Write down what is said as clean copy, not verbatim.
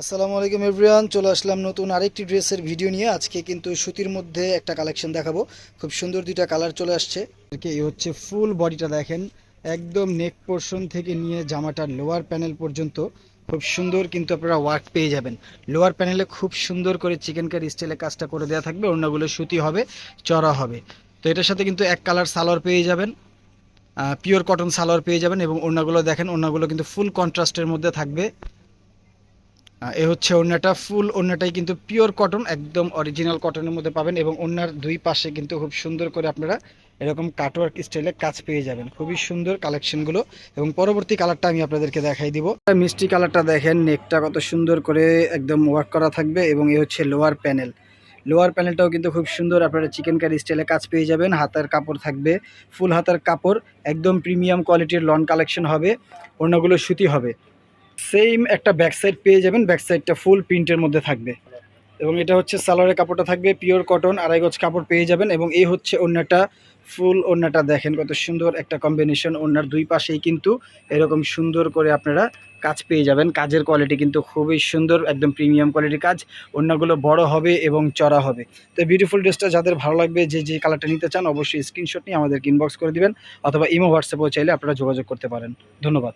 আসসালামু আলাইকুম এভরিওয়ান, চলে আসলাম নতুন আরেকটি ড্রেসের ভিডিও নিয়ে। আজকে কিন্তু সুতির মধ্যে একটা কালেকশন দেখাবো। খুব সুন্দর দুইটা কালার চলে আসছে। এই হচ্ছে ফুল বডিটা দেখেন, একদম নেক পোর্শন থেকে নিয়ে জামাটার লোয়ার প্যানেল পর্যন্ত খুব সুন্দর কিন্তু আপনারা ওয়ার্ক পেয়ে যাবেন। লোয়ার প্যানেলে খুব সুন্দর করে চিকেন কারি স্টাইলে কাজটা করে দেওয়া থাকবে। ওড়নাগুলো সুতি হবে, চড়া হবে। তো এটার সাথে কিন্তু এক কালার সালোয়ার পেয়ে যাবেন, পিওর কটন সালোয়ার পেয়ে যাবেন। এবং ওড়নাগুলো দেখেন, ওড়নাগুলো কিন্তু ফুল কন্ট্রাস্টের মধ্যে থাকবে। এ হচ্ছে ওড়নাটা, ফুল ওড়নাটাই কিন্তু পিওর কটন, একদম অরিজিনাল কটনের মধ্যে পাবেন। এবং ওড়নার দুই পাশে কিন্তু খুব সুন্দর করে আপনারা এরকম কাটওয়ার্ক স্টাইলে কাজ পেয়ে যাবেন। খুবই সুন্দর কালেকশনগুলো। এবং পরবর্তী কালারটা আমি আপনাদেরকে দেখাই দিব। মিষ্টি কালারটা দেখেন, নেকটা কত সুন্দর করে একদম ওয়ার্ক করা থাকবে। এবং এ হচ্ছে লোয়ার প্যানেল। লোয়ার প্যানেলটাও কিন্তু খুব সুন্দর, আপনারা চিকেন কারি স্টাইলে কাজ পেয়ে যাবেন। হাতার কাপড় থাকবে ফুল হাতার কাপড়, একদম প্রিমিয়াম কোয়ালিটির লন কালেকশন হবে। ওড়নাগুলো সুতি হবে। সেম একটা ব্যাক সাইড পেয়ে যাবেন, ব্যাক সাইডটা ফুল প্রিন্টের মধ্যে থাকবে। এবং এটা হচ্ছে সালোয়ারের কাপড়টা থাকবে পিওর কটন, আড়াই গজ কাপড় পেয়ে যাবেন। এবং এই হচ্ছে ওড়নাটা, ফুল ওড়নাটা দেখেন কত সুন্দর একটা কম্বিনেশন। ওড়নার দুই পাশেই কিন্তু এরকম সুন্দর করে আপনারা কাজ পেয়ে যাবেন। কাজের কোয়ালিটি কিন্তু খুবই সুন্দর, একদম প্রিমিয়াম কোয়ালিটির কাজ। ওড়নাগুলো বড় হবে এবং চড়া হবে। তো বিউটিফুল ড্রেসটা যাদের ভালো লাগবে, যে যে কালারটা নিতে চান, অবশ্যই স্ক্রিনশট নিয়ে আমাদেরকে ইনবক্স করে দিবেন, অথবা ইমো হোয়াটসঅ্যাপেও চাইলে আপনারা যোগাযোগ করতে পারেন। ধন্যবাদ।